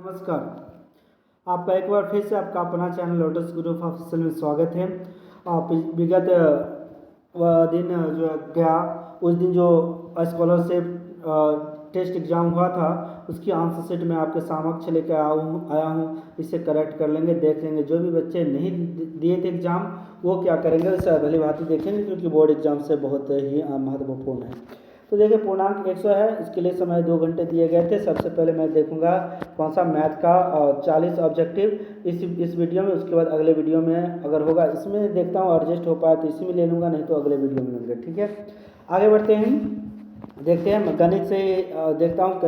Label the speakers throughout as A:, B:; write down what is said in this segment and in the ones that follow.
A: नमस्कार। आपका एक बार फिर से आपका अपना चैनल लोटस ग्रुप ऑफिशियल में स्वागत है। आप विगत दिन जो गया उस दिन जो स्कॉलरशिप टेस्ट एग्ज़ाम हुआ था उसकी आंसर शीट में आपके समक्ष लेकर आया हूँ। इसे करेक्ट कर लेंगे, देख लेंगे। जो भी बच्चे नहीं दिए थे एग्ज़ाम वो क्या करेंगे उसे भली भांति देखेंगे, क्योंकि बोर्ड एग्जाम से बहुत ही महत्वपूर्ण है। तो देखिए, पूर्णांक 100 है, इसके लिए समय 2 घंटे दिए गए थे। सबसे पहले मैं देखूंगा कौन सा मैथ का 40 ऑब्जेक्टिव इस वीडियो में। उसके बाद अगले वीडियो में अगर होगा इसमें देखता हूँ एडजस्ट हो पाया तो इसी में ले लूँगा, नहीं तो अगले वीडियो में लूँगा। ठीक है, आगे बढ़ते हैं, देखते हैं गणित से। देखता हूँ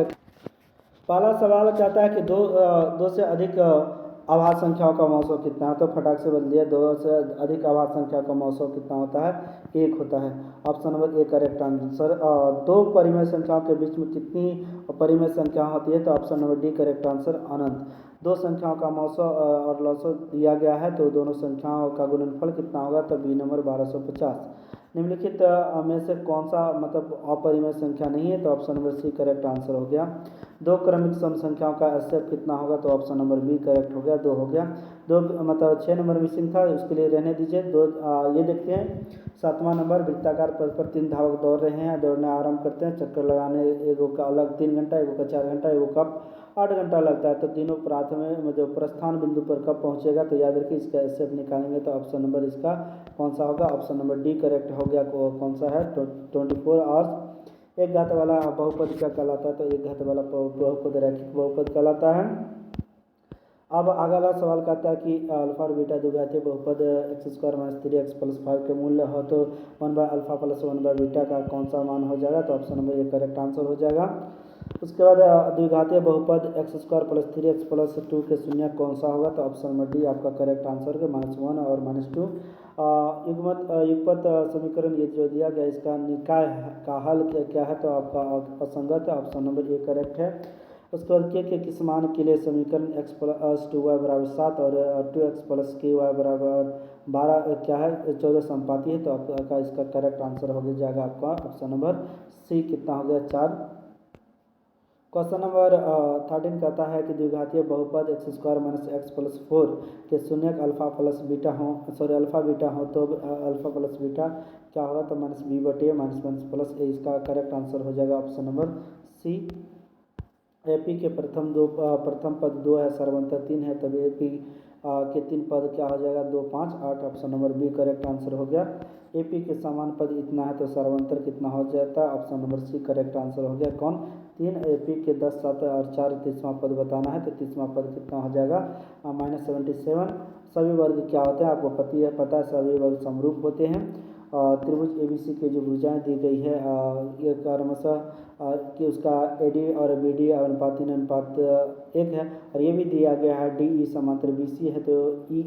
A: पहला सवाल कहता है कि दो से अधिक आभाज्य संख्याओं का मौसम कितना है। तो फटाक से बदल दिया, 2 से अधिक आभाज्य संख्या का मौसम कितना होता है? 1 होता है। Option number A correct answer. दो परिमेय संख्याओं के बीच में कितनी परिमेय संख्या होती है? तो option number D correct answer अनंत। दो संख्याओं का मौसम और लौसम दिया गया है, तो दोनों संख्याओं का गुणनफल कितना होगा? तो बी नंबर 1250। निम्नलिखित में से कौन सा मतलब अपरिमेय संख्या नहीं है? तो option number C correct answer हो गया। दो क्रमिक सम संख्याओं का एचसीएफ कितना होगा? तो ऑप्शन नंबर बी करेक्ट हो गया, 2 हो गया। दो मतलब 6 नंबर मिसिंग था, उसके लिए रहने दीजिए। ये देखते हैं 7वां नंबर, वृत्ताकार पथ पर 3 धावक दौड़ रहे हैं। दौड़ना आरंभ करते हैं, चक्कर लगाने एगो का अलग 3 घंटा, एगो का 4 घंटा, एगो का 8 घंटा लगता है। तो तीनों प्राथमिक जो प्रस्थान बिंदु पर कब पहुंचेगा? तो याद रखिए इसका एचसीएफ निकालेंगे तो ऑप्शन नंबर इसका कौन सा होगा? ऑप्शन नंबर डी करेक्ट हो गया। कौन सा है? 24 आवर्स। एक घात वाला बहुपद क्या कहलाता है? तो एक घात वाला बहुपद रैखिक बहुपद कहलाता है। अब अगला सवाल कहता है कि अल्फा और बीटा दो घातीय बहुपद x² - 3x + 5 के मूल्य हो, तो 1/α + 1/बीटा का कौन सा मान हो जाएगा? तो option number A correct answer हो जाएगा। उसके बाद द्विघातीय बहुपद x² + 3x + 2 के शून्य कौन सा होगा? तो ऑप्शन नंबर डी आपका करेक्ट आंसर है, -1 और -2। युगपत समीकरण ये जो दिया गया इसका निकाय का हल क्या है? तो आपका असंगत है, ऑप्शन नंबर ए करेक्ट है। उसके बाद के किस मान के लिए समीकरण x + 2y = 7 और 2x + ky = 12 क्या है? 14 संपाती है। तो आपका इसका करेक्ट आंसर हो जाएगा आपका ऑप्शन नंबर सी कितना हो गया? 4। क्वेश्चन नंबर 13 कहता है कि द्विघातीय बहुपद x² - x + 4 के शून्यक अल्फा प्लस बीटा हो, अल्फा बीटा हो, तो अल्फा प्लस बीटा क्या होगा? तो -b/a -+ a। इसका करेक्ट आंसर हो जाएगा ऑप्शन नंबर सी। एपी के प्रथम पद 2 है, सर्वंतर 3 है, तब एपी के 3 पद क्या हो जाएगा? 2, 5, 8। Option number B correct answer हो गया। एपी के समान पद इतना है, तो सर्वंतर कितना हो जाता है? Option number C correct answer हो गया। कौन? 3। एपी के 10, 7 और 4 तीसवां पद बताना है, तो तीसवां पद कितना हो जाएगा? -77। सभी वर्ग क्या होते हैं आपको पता है, सभी वर्ग समरूप होते हैं। त्रिभुज एबीसी की जो भुजाएं दी गई है ये क्रमशः कि उसका एडी और बीडी अनुपात 3:1 है। और ये भी दिया गया है डी समांतर बीसी है, तो ई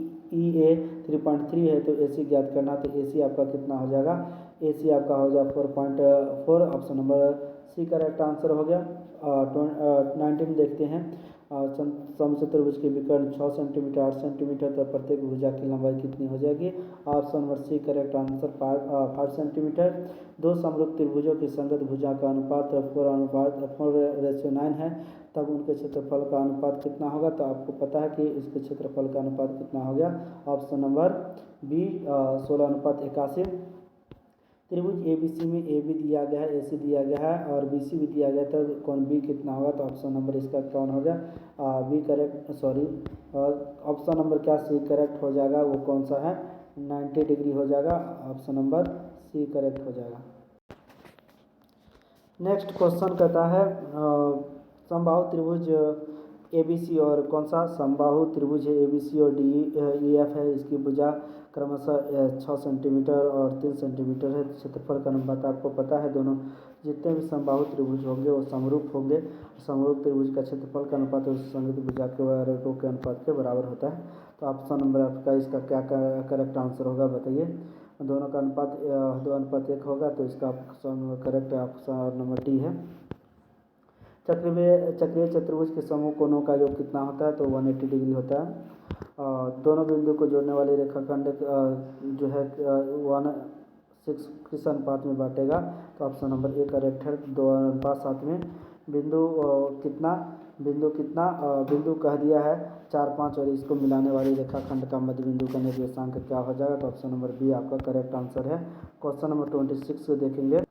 A: ए 3.3 है, तो एसी ज्ञात करना। तो एसी आपका कितना हो जाएगा? एसी आपका हो जाएगा 4.4। Option number C correct answer हो गया। 19 देखते हैं। समचतुर्भुज के विकर्ण 6 सेंटीमीटर 8 सेंटीमीटर, तो प्रत्येक भुजा की लंबाई कितनी हो जाएगी? Option number C correct answer 5 centimetre. दो समरूप त्रिभुजों की संगत भुजा का अनुपात 4:9 है, तब उनके क्षेत्रफल का अनुपात कितना होगा? तो आपको पता है कि इसके क्षेत्रफल का अनुपात कितना हो गया? Option number B 16:81। त्रिभुज एबीसी में ए भी दिया गया है, एसी दिया गया है और बीसी भी दिया गया, तो कौन बी कितना होगा? तो ऑप्शन नंबर इसका कौन हो गया? B correct, sorry option number क्या सी करेक्ट हो जाएगा? वो कौन सा है? 90 डिग्री हो जाएगा। ऑप्शन नंबर सी करेक्ट हो जाएगा। नेक्स्ट क्वेश्चन कहता है समबाहु त्रिभुज एबीसी और कौन सा समबाहु त्रिभुज है? एबीसी और डी ई एफ है। इसकी भुजा क्रमशः 6 सेंटीमीटर और 3 सेंटीमीटर है। क्षेत्रफल का अनुपात आपको पता है, दोनों जितने भी समबाहु त्रिभुज होंगे वो समरूप होंगे। समरूप त्रिभुज का क्षेत्रफल का अनुपात उस संगत भुजा के रेखों के अनुपात के बराबर होता है। तो ऑप्शन नंबर आपका इसका क्या करेक्ट आंसर होगा बताइए? दोनों का अनुपात 2:1 होगा, तो इसका option correct option number D है। चक्रीय चतुर्भुज के समूह कोणों का योग कितना होता है? तो 180 डिग्री होता है। दोनों बिंदु को जोड़ने वाले रेखाखंड जो है 1:6 किस अनुपात में बांटेगा? तो ऑप्शन नंबर ए करेक्ट है, 2:7 में। बिंदु कितना बिंदु कितना बिंदु कह दिया है 4, 5 और इसको मिलाने वाली रेखाखंड का मध्य बिंदु का निर्देशांक क्या हो जाएगा, तो ऑप्शन नंबर बी आपका करेक्ट आंसर है। क्वेश्चन नंबर 26 को देखेंगे।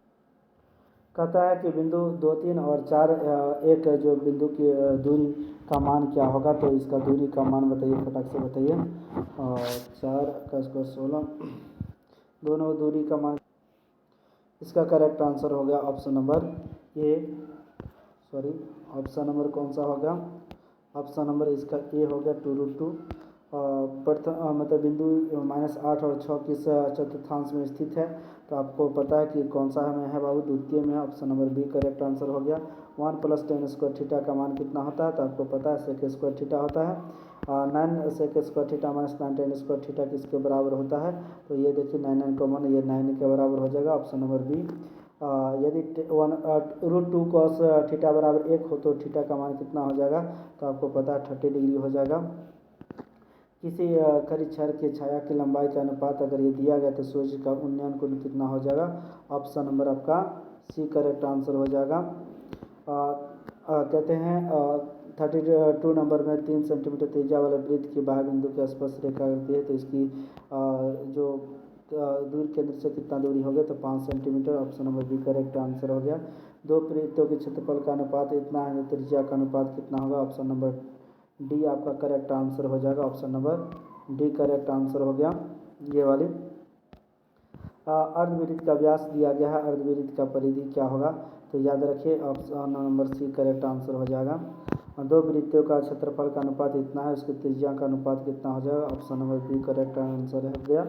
A: कहता है कि बिंदु 2, 3 और 4 एक जो बिंदु की दूरी का मान क्या होगा, तो इसका दूरी का मान बताइए, फटाक से बताइए। 4 का स्क्वायर 16, दोनों दूरी का मान, इसका करेक्ट आंसर हो गया option number A, sorry option number कौन सा होगा, ऑप्शन नंबर इसका ए हो गया 2√2। प्रथम मतलब बिंदु -8 और 6 किस चतुर्थांश में स्थित है, तो आपको पता है कि कौन सा में है बाबू, द्वितीय में है। Option number B correct answer हो गया। 1 + tan स्क्वायर थीटा का मान कितना होता है, तो आपको पता है sec स्क्वायर थीटा होता है। 9 sec square theta - 9 tan square theta किसके बराबर होता है, तो ये देखिए 9 कॉमन, ये 9 के बराबर हो जाएगा ऑप्शन नंबर बी। यदि √2 cos थीटा बराबर 1 हो तो थीटा का मान कितना हो जाएगा, तो आपको पता है 30 डिग्री हो जाएगा। किसी खड़ी छड़ की छाया की लंबाई का अनुपात अगर ये दिया गया तो सूर्य का उन्नयन कोण कितना हो जाएगा, ऑप्शन नंबर आपका सी करेक्ट आंसर हो जाएगा। कहते हैं 32 नंबर में 3 सेंटीमीटर त्रिज्या वाले वृत्त की बाह्य बिंदु की स्पर्श रेखा रहती है, तो इसकी जो दूर केंद्र से कितना दूरी हो गया, तो 5 centimetre, option number B correct answer हो गया। दो वृत्तों के क्षेत्रफल का अनुपात इतना है, त्रिज्या का अनुपात कितना होगा, ऑप्शन नंबर डी आपका करेक्ट आंसर हो जाएगा। Option number D correct answer हो गया ये वाली। अर्धवृत्त का व्यास दिया गया है, अर्धवृत्त का परिधि क्या होगा, तो याद रखिए option number C correct answer हो जाएगा। दो वृत्तों का क्षेत्रफल का अनुपात इतना है, उसकी त्रिज्या का अनुपात कितना हो जाएगा, option number B correct answer हो गया।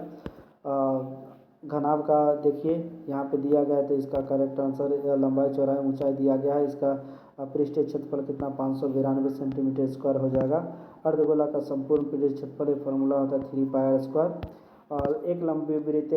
A: घनाभ का देखिए यहाँ पे दिया गया है, तो इसका करेक्ट आंसर लंबाई चौड़ाई ऊंचाई दिया गया है, इसका पृष्ठीय क्षेत्रफल कितना 592 सेंटीमीटर स्क्वायर हो जाएगा। अर्धगोला का संपूर्ण पृष्ठीय क्षेत्रफल फॉर्मूला होता है 3πr²। और एक लंबी वृत्त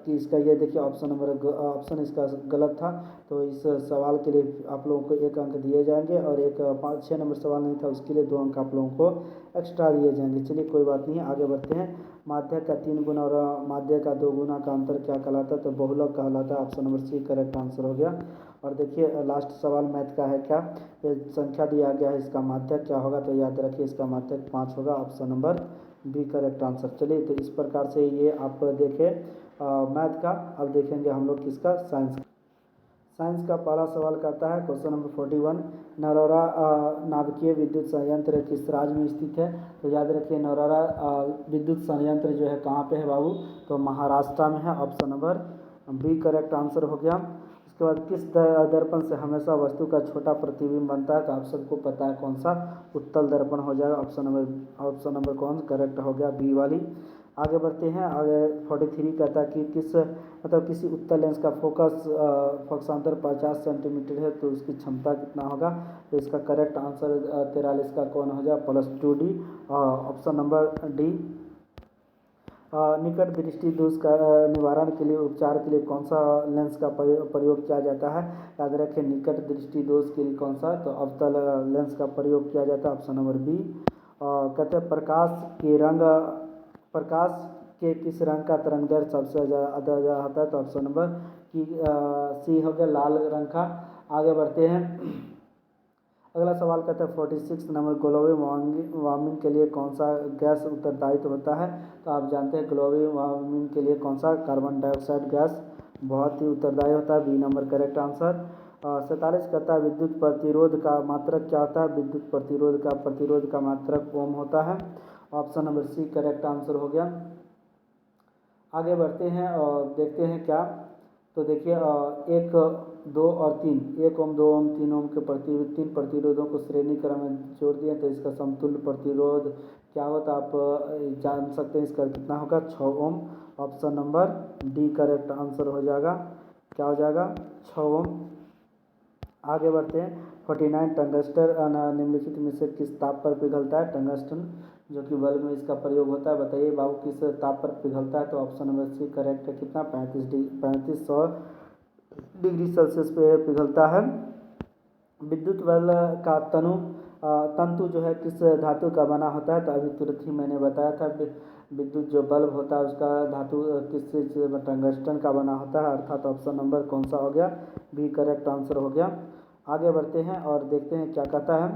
A: की इसका ये देखिए ऑप्शन इसका गलत था, तो इस सवाल के लिए आप लोगों को 1 अंक दिए जाएंगे, और एक 5-6 नंबर सवाल नहीं था उसके लिए 2 अंक आप लोगों को एक्स्ट्रा दिए जाएंगे। चलिए कोई बात नहीं, आगे बढ़ते हैं। माध्य का 3 गुना और माध्य का 2 गुना का अंतर क्या कहलाता है, तो बहुलक कहलाता है, option number C correct answer हो गया। और देखिए लास्ट सवाल मैथ का है क्या, ये संख्या दिया गया है, इसका माध्यक क्या होगा, तो याद रखिए इसका माध्यक 5 होगा, option number B correct answer. चलिए तो इस प्रकार से ये आप देखें मैथ का। अब देखेंगे हम लोग किसका, साइंस का पहला सवाल कहता है क्वेश्चन नंबर 41, नरोरा नाभिकीय विद्युत संयंत्र किस राज्य में स्थित है, तो याद रखिए नरोरा विद्युत संयंत्र जो है कहाँ पे है बाबू, तो महाराष्ट्र में है, option number B correct answer हो गया। उसके बाद किस दर्पण से हमेशा वस्तु का छोटा प्रतिबिंब बनता है, तो आप सबको पता है कौन सा, उत्तल दर्पण हो जाएगा, ऑप्शन नंबर कौन करेक्ट हो गया, बी वाली। आगे बढ़ते हैं। आगे 43 कहता है कि किसी उत्तल लेंस का फोकसांतर 50 सेंटीमीटर है, तो उसकी क्षमता कितना होगा, तो इसका करेक्ट आंसर 43 का कौन हो जाएगा, +2D, ऑप्शन नंबर डी। निकट दृष्टि दोष का निवारण के लिए उपचार के लिए कौन सा लेंस का प्रयोग किया जाता है, याद रखें निकट दृष्टि दोष के लिए कौन सा, तो अवतल लेंस का प्रयोग किया जाता है, ऑप्शन नंबर बी। कहते हैं प्रकाश के किस रंग का तरंगदैर्घ्य सबसे ज़्यादा होता है, तो ऑप्शन नंबर की सी हो गया, लाल रंग का। आगे बढ़ते हैं। अगला सवाल कहता है 46 नंबर, ग्लोबल वार्मिंग के लिए कौन सा गैस उत्तरदायित्व होता है, तो आप जानते हैं ग्लोबल वार्मिंग के लिए कौन सा, कार्बन डाइऑक्साइड गैस बहुत ही उत्तरदायी होता है, बी नंबर करेक्ट आंसर। 47 कहता है विद्युत प्रतिरोध का मात्रक क्या होता है, विद्युत प्रतिरोध का मात्रक ओम होता है, option number C correct answer हो गया। आगे बढ़ते हैं और देखते हैं क्या, तो देखिए 1, 2 और 3, 1 ओम, 2 ओम, 3 ओम के 3 प्रतिरोधों को श्रेणी क्रम में जोड़ दिया, तो इसका समतुल्य प्रतिरोध क्या होता है, आप जान सकते हैं, इसका कितना होगा, 6 ohm, option number D correct answer हो जाएगा, क्या हो जाएगा, 6 ओम। आगे बढ़ते हैं। 49 टंगस्टन निम्नलिखित में से किस ताप पर पिघलता है, टंगस्टन जो कि बल्ब में इसका प्रयोग होता है, बताइए बाबू किस ताप पर पिघलता है, तो ऑप्शन नंबर सी करेक्ट है, कितना 3500 डिग्री सेल्सियस पे पिघलता है। विद्युत बल्ब का तंतु जो है किस धातु का बना होता है, तो अभी तुरंत ही मैंने बताया था, विद्युत जो बल्ब होता है उसका धातु किस टंगस्टन का बना होता है, अर्थात ऑप्शन नंबर कौन सा हो गया, बी करेक्ट आंसर हो गया। आगे बढ़ते हैं और देखते हैं क्या कहता है।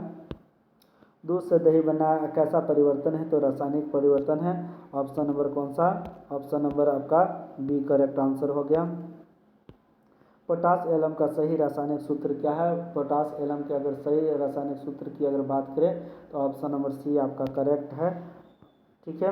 A: दूध से दही बना कैसा परिवर्तन है, तो रासायनिक परिवर्तन है। ऑप्शन नंबर कौन सा, ऑप्शन नंबर आपका बी करेक्ट आंसर हो गया। पोटास एलम का सही रासायनिक सूत्र क्या है, पोटास एलम के अगर सही रासायनिक सूत्र की अगर बात करें तो ऑप्शन नंबर सी आपका करेक्ट है। ठीक है,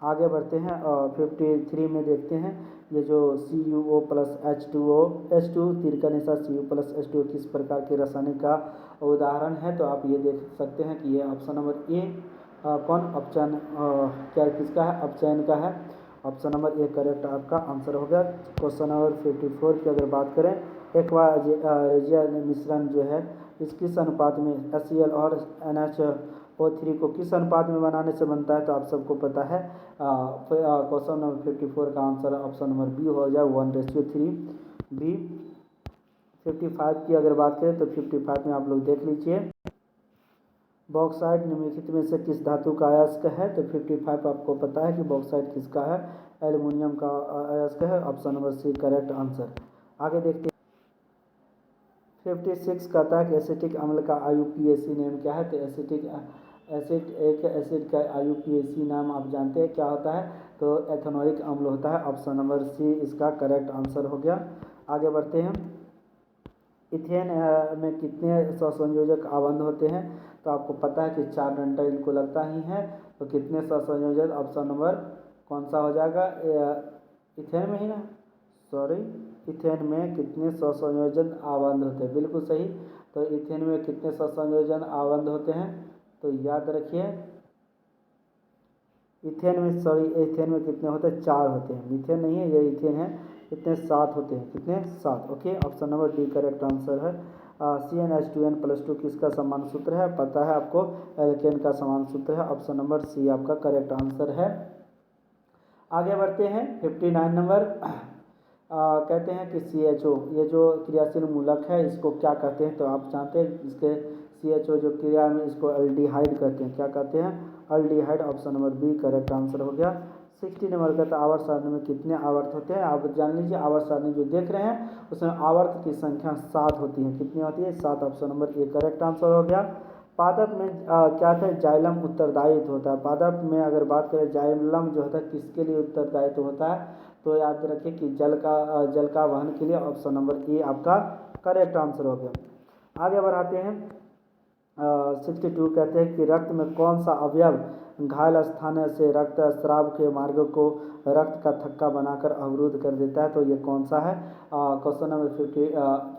A: आगे बढ़ते हैं और 53 में देखते हैं ये जो CuO प्लस H2 तीर का निशान Cu प्लस H2 किस प्रकार के रासायनिक का उदाहरण है, तो आप ये देख सकते हैं कि ये ऑप्शन नंबर ए कौन ऑप्शन क्या किसका है, अपचयन का है। ऑप्शन नंबर ए करेक्ट आपका आंसर हो गया। क्वेश्चन नंबर 54 की अगर बात करें, एक्वा रेजिया मिश्रण जो है इस किस अनुपात में HCl और NH3 को किस अनुपात में बनाने से बनता है, तो आप सबको पता है क्वेश्चन नंबर 54 का आंसर ऑप्शन नंबर बी हो जाए 1:3 बी। 55 की अगर बात करें तो 55 में आप लोग देख लीजिए, बॉक्साइट निम्नलिखित में से किस धातु का अयस्क है, तो 55 आपको पता है कि बॉक्साइट किसका है, एल्युमिनियम का अयस्क है। Option number C correct answer. आगे देखते हैं 56 कहता है कि एसिटिक अम्ल का IUPAC नेम क्या है, तो एसिटिक एसिड का IUPAC नाम आप जानते हैं क्या होता है, तो एथेनोइक अम्ल होता है। ऑप्शन नंबर सी इसका करेक्ट आंसर हो गया। आगे बढ़ते हैं, इथेन में कितने सहसंयोजक आबंध होते हैं, तो आपको पता है कि 4 घंटा इनको लगता ही है, तो कितने सहसंयोजक, ऑप्शन नंबर कौन सा हो जाएगा, इथेन में ही ना, सॉरी, इथेन में कितने सहसंयोजन आबंध होते हैं, बिल्कुल सही। तो इथेन में कितने सहसंयोजन आबंध होते हैं, तो याद रखिए इथेन में कितने होते हैं, 4 होते हैं। मीथेन नहीं है, ये इथेन है। कितने, 7 होते हैं, कितने, 7। Okay, option number D correct answer है। CnH2n+2 किसका समान सूत्र है, पता है आपको, एल्केन का समान सूत्र है। ऑप्शन नंबर सी आपका करेक्ट आंसर है। आगे बढ़ते हैं 59 नंबर, कहते हैं कि CHO ये जो क्रियाशील मूलक है इसको क्या कहते हैं, तो आप जानते हैं इसके CHO जो क्रिया में इसको एल्डिहाइड कहते हैं, क्या कहते हैं, aldehyde. Option number B correct answer हो गया। 60 नंबर कहता है आवर्त सारणी में कितने आवर्त होते हैं, आप जान लीजिए, आवर्त सारणी जो देख रहे हैं उसमें आवर्त की संख्या 7 होती है। कितनी होती है, 7। Option number A correct answer हो गया। पादप में क्या था, जाइलम उत्तरदायित्व होता है। पादप में अगर बात करें जाइलम जो होता है किसके लिए उत्तरदायित्व होता है, तो याद रखिए कि जल का वहन के लिए। ऑप्शन नंबर ए आपका करेक्ट आंसर हो गया। आगे बढ़ाते हैं 62 कहते हैं कि रक्त में कौन सा अवयव घायल स्थान से रक्त स्राव के मार्ग को रक्त का थक्का बनाकर अवरुद्ध कर देता है, तो ये कौन सा है। क्वेश्चन नंबर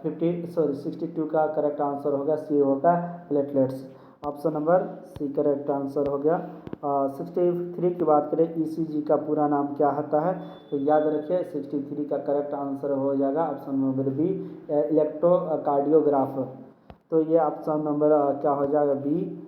A: 62 का करेक्ट आंसर होगा सी होगा platelets. Option number C correct answer हो गया। 63 की बात करें, ECG का पूरा नाम क्या होता है, तो याद रखिए 63 का करेक्ट आंसर हो जाएगा ऑप्शन नंबर बी, इलेक्ट्रोकार्डियोग्राफ। तो ये ऑप्शन नंबर क्या हो जाएगा, बी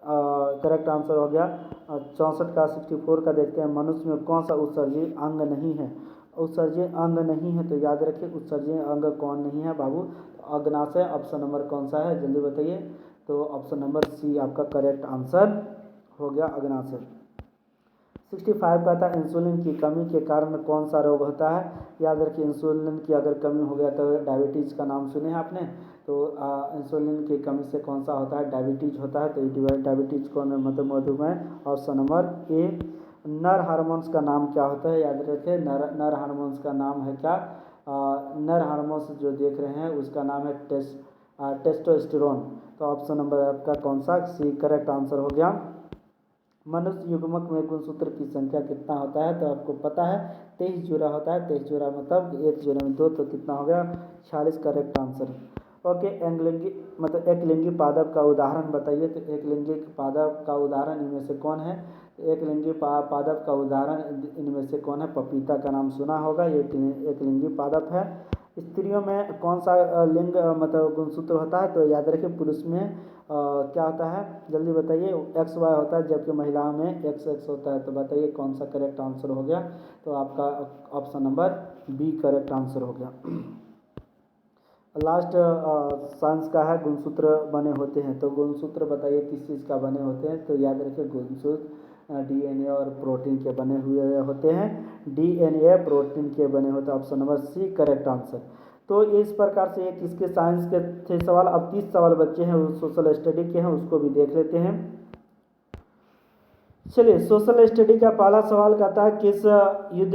A: करेक्ट आंसर हो गया। 64 का 64 का देखते हैं, मनुष्य में कौन सा उत्सर्जी अंग नहीं है, उत्सर्जी अंग नहीं है, तो याद रखिए उत्सर्जी अंग कौन नहीं है बाबू, तो अग्नाशय। ऑप्शन नंबर कौन सा है, जल्दी बताइए, तो ऑप्शन नंबर सी आपका करेक्ट आंसर हो गया, अग्नाशय। 65 का था इंसुलिन की कमी के कारण कौन सा रोग होता है, याद रखिए इंसुलिन की अगर कमी हो गया तो डायबिटीज़ का नाम सुने हैं आपने, तो इंसुलिन की कमी से कौन सा होता है, डायबिटीज होता है, तो डायबिटीज कौन है, मतलब मधुमेह। Option number A. नर हार्मोन्स का नाम क्या होता है, याद रखिए नर हार्मोन्स का नाम है क्या, नर हार्मोन्स जो देख रहे हैं उसका नाम है टेस्टोस्टेरोन। तो ऑप्शन नंबर आपका कौन सा, सी करेक्ट आंसर हो गया। मनुष्य युग्मक में गुणसूत्र की संख्या कितना होता है, तो आपको पता है 23 जोड़ा होता है। 23 जोड़ा मतलब एक जोड़े में 2, तो कितना हो गया, 46 करेक्ट आंसर। ओके, एक लिंगी पादप का उदाहरण बताइए, तो एक लिंगी पादप का उदाहरण इनमें से कौन है, एक लिंगी पादप का उदाहरण इनमें से कौन है, पपीता का नाम सुना होगा, ये एक लिंगी पादप है। स्त्रियों में कौन सा लिंग मतलब गुणसूत्र होता है, तो याद रखिए पुरुष में क्या होता है, जल्दी बताइए, XY होता है, जबकि महिलाओं में XX होता है। तो बताइए कौन सा करेक्ट आंसर हो गया, तो आपका option number B correct answer हो गया। लास्ट साइंस का है गुणसूत्र बने होते हैं, तो गुणसूत्र बताइए किस चीज़ का बने होते हैं, तो याद रखिए गुणसूत्र DNA और प्रोटीन के बने हुए होते हैं, DNA प्रोटीन के बने होते हैं। Option number C correct answer. तो इस प्रकार से ये किसके साइंस के थे सवाल। अब 30 सवाल बच्चे हैं वो सोशल स्टडी के हैं, उसको भी देख लेते हैं। चलिए, सोशल स्टडी का पहला सवाल कहता है किस युद्ध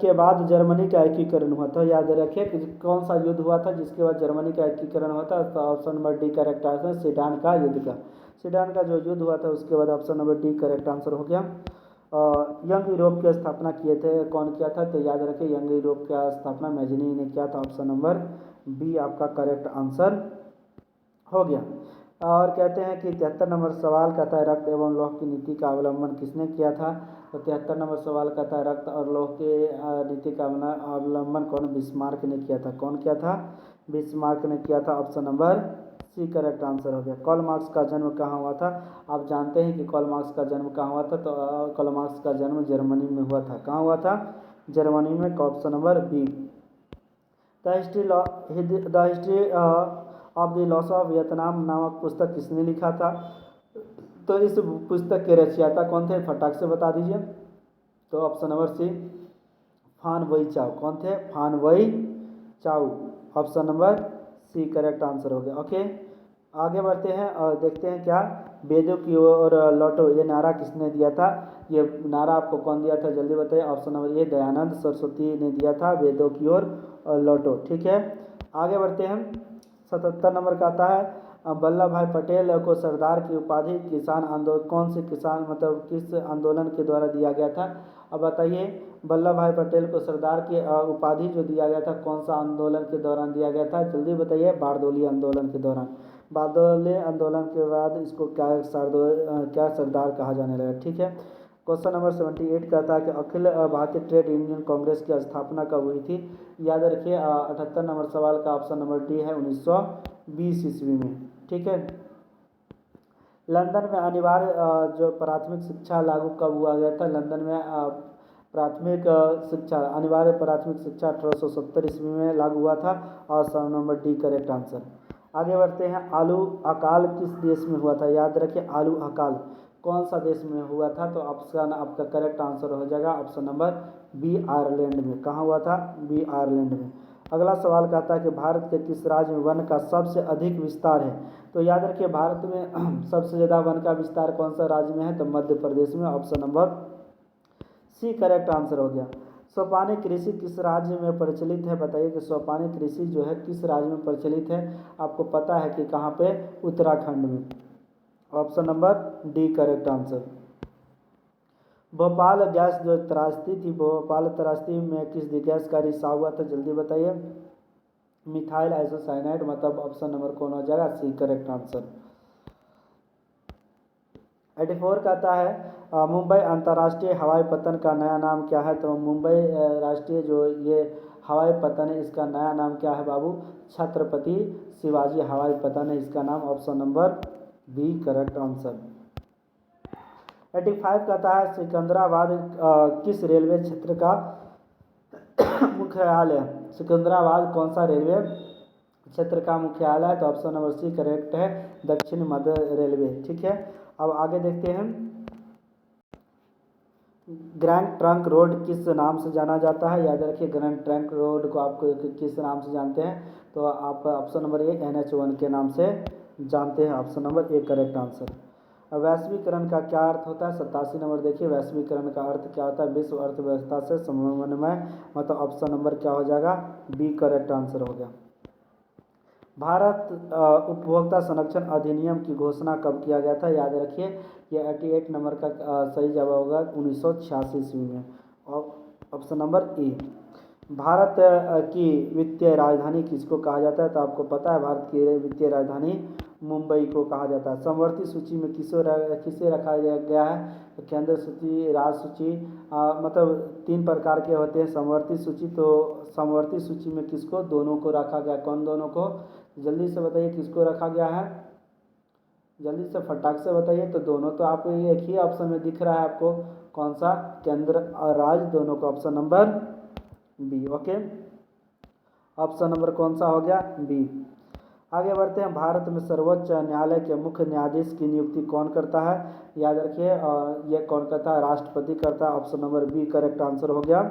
A: के बाद जर्मनी का एकीकरण हुआ था। याद रखिए कि कौन सा युद्ध हुआ था जिसके बाद जर्मनी का एकीकरण हुआ था। तो option number D correct answer, sedan का युद्ध का। सीडान का जो युद्ध हुआ था उसके बाद option number D correct answer हो गया। यंग यूरोप की स्थापना किए थे, कौन किया था। तो याद रखिए यंग यूरोप की स्थापना मैजनी ने किया था। ऑप्शन नंबर बी आपका करेक्ट आंसर हो गया। और कहते हैं कि 73 नंबर सवाल कहता है रक्त एवं लौह की नीति का अवलंबन किसने किया था। तो 73 नंबर सवाल कहता है रक्त और लौह के नीति का अवलंबन कौन, बिस्मार्क ने किया था। कौन किया था, बिस्मार्क ने किया था। Option number C correct answer हो गया। कार्ल मार्क्स का जन्म कहाँ हुआ था। आप जानते हैं कि कार्ल मार्क्स का जन्म कहाँ हुआ था। तो कार्ल मार्क्स का जन्म जर्मनी में हुआ था। कहाँ हुआ था, जर्मनी में। Option number B. The history of the loss of Vietnam नामक पुस्तक किसने लिखा था। तो इस पुस्तक के रचयिता कौन थे, फटाक से बता दीजिए। तो ऑप्शन नंबर सी फान वई चाओ। कौन थे, Phan Boi Chau. Option number C correct answer हो गया। ओके, आगे बढ़ते हैं और देखते हैं क्या वेदों की ओर लौटो ये नारा किसने दिया था। ये नारा आपको कौन दिया था, जल्दी बताइए। Option number A Dayanand Saraswati ने दिया था, वेदों की ओर लौटो। ठीक है, आगे बढ़ते हैं। 77 नंबर का आता है वल्लभ भाई पटेल को सरदार की उपाधि किसान आंदोलन कौन से किसान मतलब किस आंदोलन के द्वारा दिया गया था। अब बताइए, वल्लभ भाई पटेल को सरदार की उपाधि जो दिया गया था कौन सा आंदोलन के दौरान दिया गया था, जल्दी बताइए। बारदोली आंदोलन के दौरान। बारदोली आंदोलन के बाद इसको क्या सरदार कहा जाने लगा। ठीक है, क्वेश्चन नंबर 78 कहता है कि अखिल भारतीय ट्रेड यूनियन कांग्रेस की स्थापना कब हुई थी। याद रखिए 78 नंबर सवाल का ऑप्शन नंबर डी है 1920 ईस्वी में। ठीक है, लंदन में अनिवार्य जो प्राथमिक शिक्षा लागू कब हुआ गया था। लंदन में प्राथमिक शिक्षा अनिवार्य प्राथमिक शिक्षा 1870 ईस्वी में लागू हुआ था। और option number D correct answer. आगे बढ़ते हैं, आलू अकाल किस देश में हुआ था। याद रखिए आलू अकाल कौन सा देश में हुआ था। तो ऑप्शन आपका करेक्ट आंसर हो जाएगा ऑप्शन नंबर बी आयरलैंड में। कहाँ हुआ था, बी आयरलैंड में। अगला सवाल कहता है कि भारत के किस राज्य में वन का सबसे अधिक विस्तार है। तो याद रखिए भारत में सबसे ज़्यादा वन का विस्तार कौन सा राज्य में है। तो मध्य प्रदेश में। Option number C correct answer हो गया। सोपानी कृषि किस राज्य में प्रचलित है। बताइए कि सोपानी कृषि जो है किस राज्य में प्रचलित है। आपको पता है कि कहाँ पे, उत्तराखंड में। Option number D correct answer. Bhopal gas जो त्रासदी थी, भोपाल त्रासदी में किस गैस का रिसाव हुआ था, जल्दी बताइए। मिथाइल आइसोसाइनाइड, मतलब ऑप्शन नंबर कौन हो जाएगा, सी करेक्ट आंसर। 84 कहता है मुंबई अंतर्राष्ट्रीय हवाई पत्तन का नया नाम क्या है। तो मुंबई राष्ट्रीय जो ये हवाई पत्तन है इसका नया नाम क्या है बाबू, छत्रपति शिवाजी हवाई पत्तन है इसका नाम। Option number B correct answer. 85 कहता है सिकंदराबाद किस रेलवे क्षेत्र का मुख्यालय है। सिकंदराबाद कौन सा रेलवे क्षेत्र का मुख्यालय है। तो ऑप्शन नंबर सी करेक्ट है, दक्षिण मध्य रेलवे। ठीक है, अब आगे देखते हैं। ग्रैंड ट्रंक रोड किस नाम से जाना जाता है। याद रखिए ग्रैंड ट्रंक रोड को आपको किस नाम से जानते हैं। तो आप ऑप्शन नंबर ए NH1 के नाम से जानते हैं। Option number A correct answer. वैश्वीकरण का क्या अर्थ होता है। 87 नंबर देखिए, वैश्वीकरण का अर्थ क्या होता है, विश्व अर्थव्यवस्था से समन्वय। मतलब ऑप्शन नंबर क्या हो जाएगा, बी करेक्ट आंसर हो गया। भारत उपभोक्ता संरक्षण अधिनियम की घोषणा कब किया गया था। याद रखिए ये 88 नंबर का सही जवाब होगा 1986 ईस्वी में। और ऑप्शन नंबर ए। भारत की वित्तीय राजधानी किसको कहा जाता है। तो आपको पता है भारत की वित्तीय राजधानी मुंबई को कहा जाता है। समवर्ती सूची में किसे रखा गया है। तो केंद्र सूची, राज्य सूची, मतलब 3 प्रकार के होते हैं समवर्ती सूची। तो समवर्ती सूची में किसको, दोनों को रखा गया। कौन दोनों को, जल्दी से बताइए किसको रखा गया है, जल्दी से फटाक से बताइए। तो दोनों तो आपको एक ही ऑप्शन में दिख रहा है आपको, कौन सा, केंद्र और राज्य दोनों को। Option number B. Okay, option number कौन सा हो गया, बी। आगे बढ़ते हैं। भारत में सर्वोच्च न्यायालय के मुख्य न्यायाधीश की नियुक्ति कौन करता है। याद रखिए ये कौन करता है, राष्ट्रपति करता है। Option number B correct answer हो गया।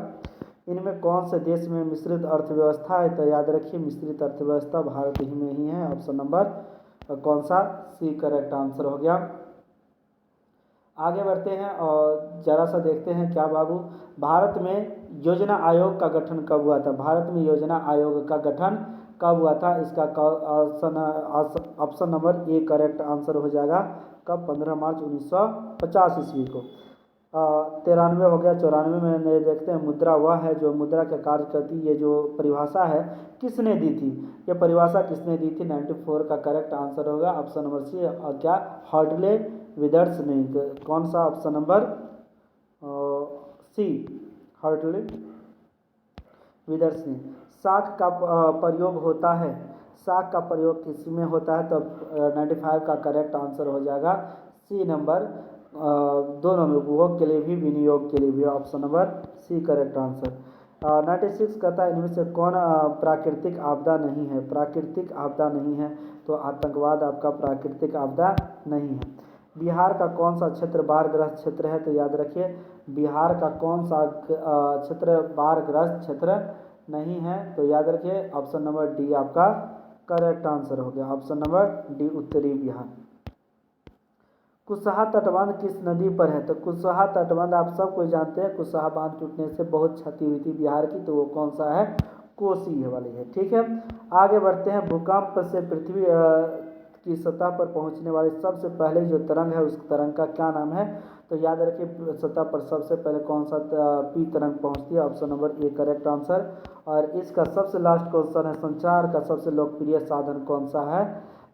A: इनमें कौन से देश में मिश्रित अर्थव्यवस्था है? तो याद रखिए मिश्रित अर्थव्यवस्था भारत ही में ही है। ऑप्शन नंबर कौन सा? सी करेक्ट आंसर हो गया। आगे बढ़ते हैं और जरा सा देखते हैं क्या बाबू, भारत में योजना आयोग का गठन कब हुआ था? भारत में योजना आयोग का गठन कब हुआ था? इसका option number A correct answer हो जाएगा। कब? 15 मार्च 1950 ईस्वी को। 93 हो गया। 94 में देखते हैं मुद्रा वह है जो मुद्रा के कार्य करती, ये जो परिभाषा है किसने दी थी? ये परिभाषा किसने दी थी? 94 का करेक्ट आंसर होगा ऑप्शन नंबर सी। और क्या? हॉर्डले विदर्स ने। कौन सा? ऑप्शन नंबर सी, हॉर्डले विदर्स ने। साख का प्रयोग होता है, साख का प्रयोग किस में होता है? तो 95 का करेक्ट आंसर हो जाएगा सी नंबर, दोनों में, उपभोग के लिए भी विनियोग के लिए भी। Option number C correct answer. 96 कहता है इनमें से कौन प्राकृतिक आपदा नहीं है? प्राकृतिक आपदा नहीं है तो आतंकवाद आपका प्राकृतिक आपदा नहीं है। बिहार का कौन सा क्षेत्र बाढ़ग्रस्त क्षेत्र है? तो याद रखिए बिहार का कौन सा क्षेत्र बाढ़ग्रस्त क्षेत्र नहीं है? तो याद रखिए ऑप्शन नंबर डी आपका करेक्ट आंसर हो गया। ऑप्शन नंबर डी, उत्तरी बिहार। कुशहा तटबंध किस नदी पर है? तो कुशहा तटबंध आप सब कोई जानते हैं, कुशहा बांध टूटने से बहुत क्षति हुई थी बिहार की, तो वो कौन सा है? कोसी वाली है। ठीक है, आगे बढ़ते हैं। भूकंप से पृथ्वी की सतह पर पहुंचने वाली सबसे पहले जो तरंग है उस तरंग का क्या नाम है? तो याद रखिए सतह पर सबसे पहले कौन सा पी तरंग पहुंचती है? Option number A correct answer. और इसका सबसे लास्ट क्वेश्चन है, संचार का सबसे लोकप्रिय साधन कौन सा है?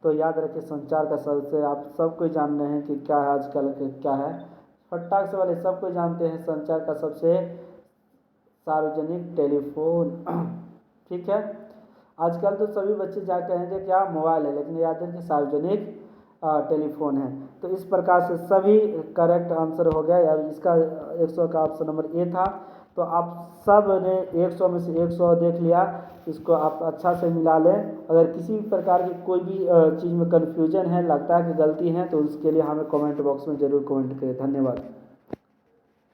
A: तो याद रखिए संचार का सबसे, आप सब कोई जान रहे हैं कि क्या है आजकल के, क्या है? फटाक से वाले सब कोई जानते हैं संचार का सबसे, सार्वजनिक टेलीफोन। ठीक है, आजकल तो सभी बच्चे जा कहेंगे क्या मोबाइल है, लेकिन याद रखिए सार्वजनिक टेलीफोन है। तो इस प्रकार से सभी करेक्ट आंसर हो गया। या इसका 100 का ऑप्शन नंबर ए था। तो आप सब ने 100 में से 100 देख लिया, इसको आप अच्छा से मिला लें। अगर किसी भी प्रकार की कोई भी चीज़ में कन्फ्यूजन है, लगता है कि गलती है, तो उसके लिए हमें कमेंट बॉक्स में ज़रूर कमेंट करें। धन्यवाद।